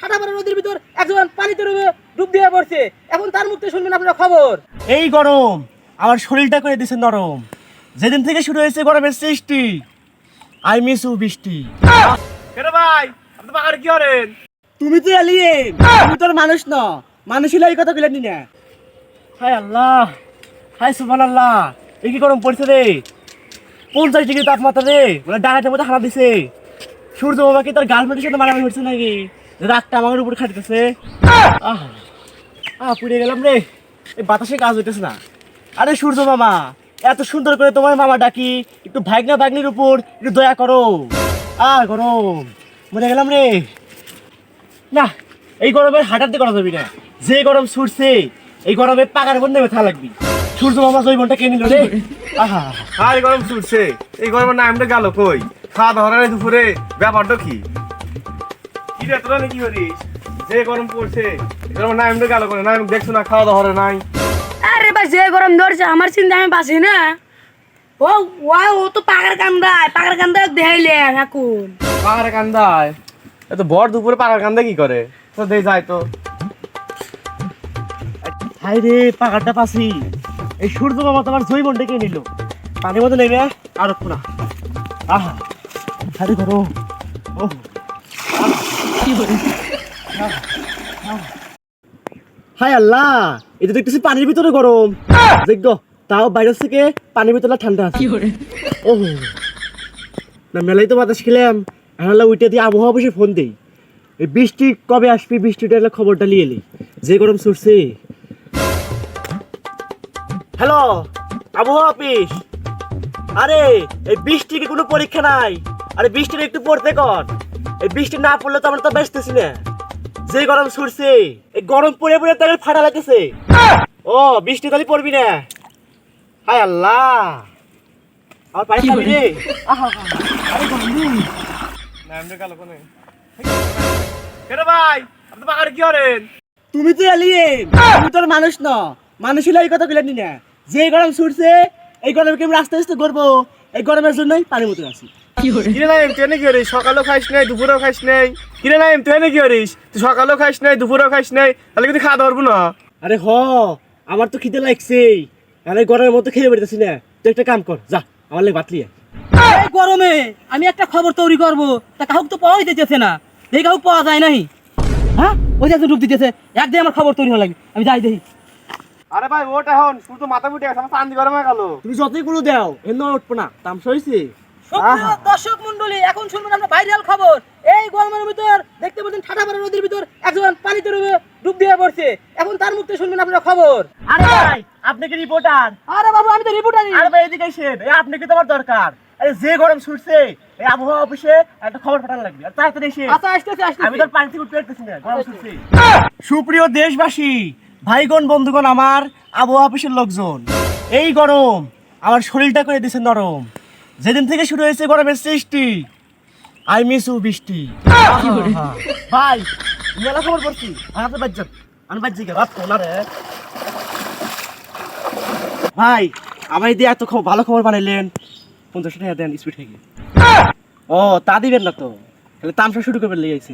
ঠাটা পড়া নদীর ভিতর একজন পানিতে ডুব দিয়ে পড়ছে। এখন তার মুখে শুনবেন আপনারা খবর। এই গরম আমার শরীরটা করে দিছে নরম। যেদিন থেকে শুরু হয়েছে গরমের সৃষ্টি, আই মিস ইউ বৃষ্টি। কেন ভাই আপনি পাহাড় কি করেন? তুমি তো এলিয়েন, তুমি তো মানুষ না, মানুষ হলে এই কথা বলেনি না। হায় আল্লাহ, হায় সুবহানাল্লাহ, এই কি গরম পড়ছে রে! 50 ডিগ্রি তাপমাত্রা রে, মানে ডাঙাতের মধ্যে হানা দিছে। সূর্য মামা কি তার গার্লফ্রেন্ডের সাথে মারামারি হচ্ছে নাকি? রাগটা আমার উপর খাটিতেছে। পুড়ে গেলাম রে, এই বাতাসে কাজ হইতেছে না। আরে সূর্য মামা, এত সুন্দর করে তোমার মামা ডাকি, একটু ভাগনা ভাগ্নির উপর একটু দয়া করো। গরম মরে গেলাম রে। না, এই গরমে হাঁটাতে করা যাবি না। যে গরম ছুটছে, এই গরমে পাকার উপর নেমে থাকা লাগবি। সূর্য মামা জৈবনটা কে নিল রে? এই গরম ছুটছে, এই গরমের নামটা গেল কই? খাওয়া দাওয়া নেই দুপুরে, ব্যাপারটা কি? কি রে তোরা কি করিস? যে গরম পড়ছে, এই গরমের নামটা গেল করে? নাম দেখছো না, খাওয়া দাওয়া নাই। আরে ভাই যে গরম ধরছে আমার চিন্তা আমি বাঁচি না। ও ও তো পাকার কান্দায় দেখাইলে এখন পাকার কান্দায় এত বড় দুপুরে পাকার কান্দায় কি করে? তো দে যায় তো। হাই রে, পাকারটা পাছি। এই সূর্য মামা তোমার জৈবনটা কে নিল? পানির মধ্যে নেমে আর না। আরে গরম। হাই আল্লাহ, এটা দেখতেছি পানির ভিতরে গরম। দেখো তাও বাইরের থেকে পানির ভিতরে ঠান্ডা আছে। না মেলাই তো বাতাস খেলাম, আল্লাহ উইটা দিয়ে আবহাওয়া অফিসে ফোন দেই। এই বৃষ্টি কবে আসবি, বৃষ্টিটা এলে খবরটা নিয়ে এলি। যে গরম ছুটছে। হ্যালো আবহাওয়া অফিস, আরে এই বৃষ্টি কি কোনো পরীক্ষা নাই? আরে বৃষ্টির একটু পড়তে কর। এই বৃষ্টি না পড়লে তো আমরা তো বেসতেছি না। যে গরম ছুটছে, এই গরম পড়ে পড়ে তাহলে ফাটা লাগতেছে। ও বৃষ্টি তাহলে পড়বি না? হায় আল্লাহ, আমার পানি খাবি রে। আরে গরম রে। নামটা গেল কোনে? কেন ভাই আপনি পাহাড় কি করেন? তুমি তো এলিয়েন, তুমি তো মানুষ না, মানুষ হলে এই কথা বলেনি না। যে গরম ছুটছে, এই গরমে কেমন আস্তে আস্তে করবো, এই গরমের জন্যই পানির মতো আছি। কিরে নাইম তুই এনে কি করিস? সকালেও খাইস নাই, দুপুরেও খাইস নাই। কিরে নাইম তুই এনে কি করিস? তুই সকালেও খাইস নাই, দুপুরেও খাইস নাই, তাহলে কিন্তু খাওয়া পারবো না। আরে আমার তো খিদে লাগছেই। আরে গরমের মতো খেয়ে বেরোতেছি না। তুই একটা কাম কর, যা আমার লেগে ভাত লিয়ে। এই গরমে আমি একটা খবর তৈরি করব, তা কাউকে তো পাওয়াই দিতেছে না। এই কাউকে পাওয়া যায় নাই। হ্যাঁ, ওই যে ডুব দিতেছে, একদিন আমার খবর তৈরি হওয়া লাগবে, আমি যাই দেখি। আরে ভাই ওটা এখন শুধু মাথা মুটে গেছে, আমার চান্দি গরম হয়ে গেল। তুমি যতই গুলো দাও এর নয় উঠবো না, তামসা হয়েছে। দর্শক মন্ডলী, এখন শুনবেন আমরা ভাইরাল খবর। এই গরমের ভিতর দেখতে পাচ্ছেন ঠাটা পড়া নদীর ভিতর একজন পানিতে ডুব দিয়ে পড়ছে। এখন তার মুখে শুনবেন আপনারা খবর। আরে ভাই আপনি কি রিপোর্টার? আরে বাবু আমি তো রিপোর্টারই। আরে ভাই এদিকে এসেন, আপনি কি তোমার দরকার? আরে যে গরম ছুটছে, এই আবহাওয়া অফিসে একটা খবর পাঠানো লাগবে। আর তাড়াতাড়ি এসে। আচ্ছা আসতেছি আমি তো পানি থেকে উঠতে পারতেছি না, গরম ছুটছে। সুপ্রিয় দেশবাসী, ভাইগণ বন্ধুগণ, আমার আবহাওয়া অফিসের লোকজন, এই গরম আমার শরীরটা করে দিছে নরম। যেদিন থেকে শুরু হয়েছে গরমের সৃষ্টি, আই মিস ইউ বৃষ্টি। ভাই মেলা খবর করছি, আমি বাজ্জি না রে ভাই। আমার দিয়ে এত ভালো খবর বানাইলেন, 50 টাকা দেন স্পিড থেকে। ও তা দিবেন না তো, তাহলে তামসা শুরু করবেন লেগেছে।